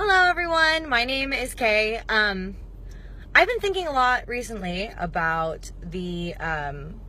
Hello everyone, my name is Kay. I've been thinking a lot recently about the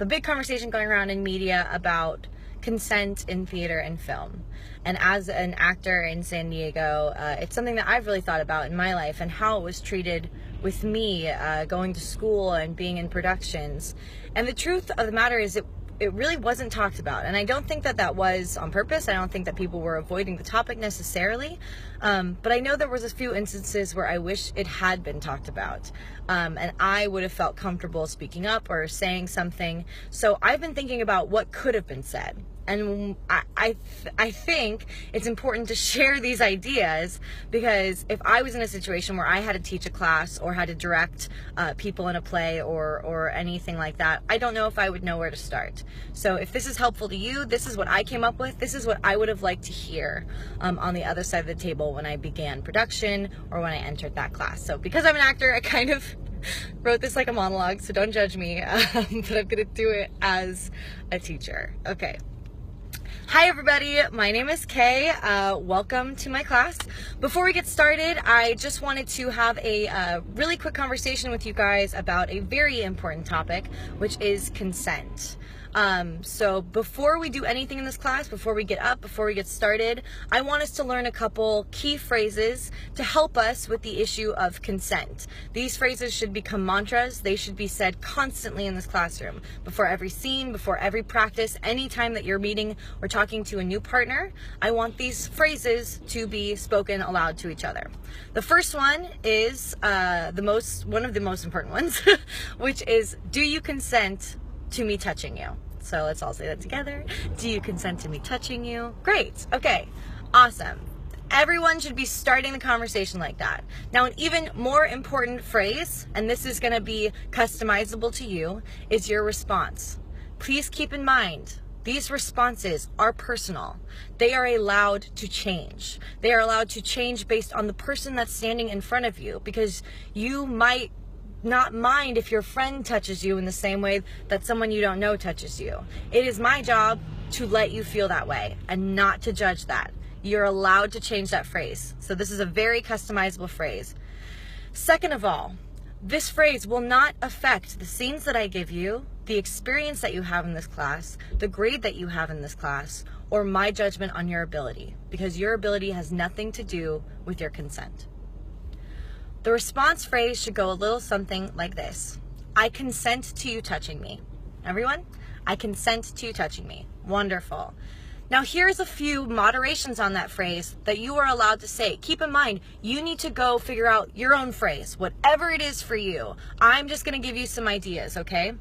big conversation going around in media about consent in theater and film. And as an actor in San Diego, it's something that I've really thought about in my life and how it was treated with me going to school and being in productions. And the truth of the matter is it really wasn't talked about, and I don't think that was on purpose. I don't think that people were avoiding the topic necessarily, but I know there was a few instances where I wish it had been talked about, and I would have felt comfortable speaking up or saying something. So I've been thinking about what could have been said, and I think it's important to share these ideas, because if I was in a situation where I had to teach a class or had to direct people in a play or anything like that, I don't know if I would know where to start. So if this is helpful to you, this is what I came up with. This is what I would have liked to hear on the other side of the table when I began production or when I entered that class. So because I'm an actor, I kind of wrote this like a monologue, so don't judge me, but I'm gonna do it as a teacher. Okay. Hi everybody, my name is Kay. Welcome to my class. Before we get started, I just wanted to have a really quick conversation with you guys about a very important topic, which is consent. So before we do anything in this class, before we get up, before we get started, I want us to learn a couple key phrases to help us with the issue of consent. These phrases should become mantras. They should be said constantly in this classroom. Before every scene, before every practice, anytime that you're meeting or talking to a new partner, I want these phrases to be spoken aloud to each other. The first one is one of the most important ones, which is, do you consent to me touching you? So let's all say that together. Do you consent to me touching you? Great. Okay. Awesome. Everyone should be starting the conversation like that. Now, an even more important phrase, and this is going to be customizable to you, is your response. Please keep in mind, these responses are personal. They are allowed to change. They are allowed to change based on the person that's standing in front of you, because you might not mind if your friend touches you in the same way that someone you don't know touches you. It is my job to let you feel that way and not to judge that. You're allowed to change that phrase. So this is a very customizable phrase. Second of all, this phrase will not affect the scenes that I give you, the experience that you have in this class, the grade that you have in this class, or my judgment on your ability, because your ability has nothing to do with your consent. The response phrase should go a little something like this. I consent to you touching me. Everyone? I consent to you touching me. Wonderful. Now here's a few moderations on that phrase that you are allowed to say. Keep in mind, you need to go figure out your own phrase, whatever it is for you. I'm just going to give you some ideas, okay?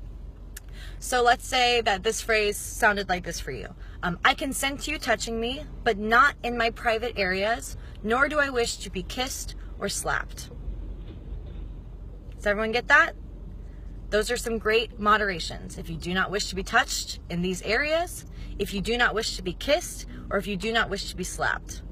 So let's say that this phrase sounded like this for you. I consent to you touching me, but not in my private areas, nor do I wish to be kissed or slapped. Does everyone get that? Those are some great moderations. If you do not wish to be touched in these areas, if you do not wish to be kissed, or if you do not wish to be slapped.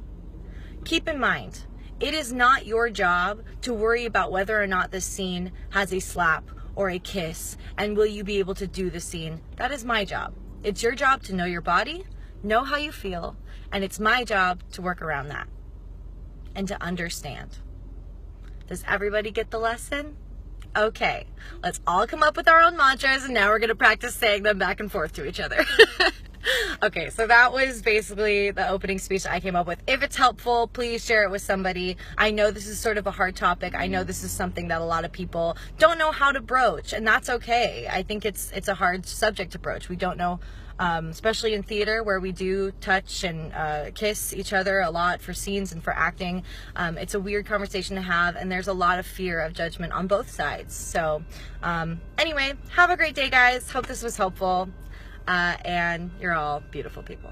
Keep in mind, it is not your job to worry about whether or not this scene has a slap or a kiss, and will you be able to do the scene. That is my job. It's your job to know your body, know how you feel, and it's my job to work around that and to understand. Does everybody get the lesson? Okay, let's all come up with our own mantras, and now we're going to practice saying them back and forth to each other. Okay, so that was basically the opening speech I came up with. If it's helpful, please share it with somebody. I know this is sort of a hard topic. I know this is something that a lot of people don't know how to broach, and that's okay. I think it's a hard subject to broach. We don't know, especially in theater where we do touch and kiss each other a lot for scenes and for acting. It's a weird conversation to have, and there's a lot of fear of judgment on both sides. So anyway, have a great day, guys. Hope this was helpful. And you're all beautiful people.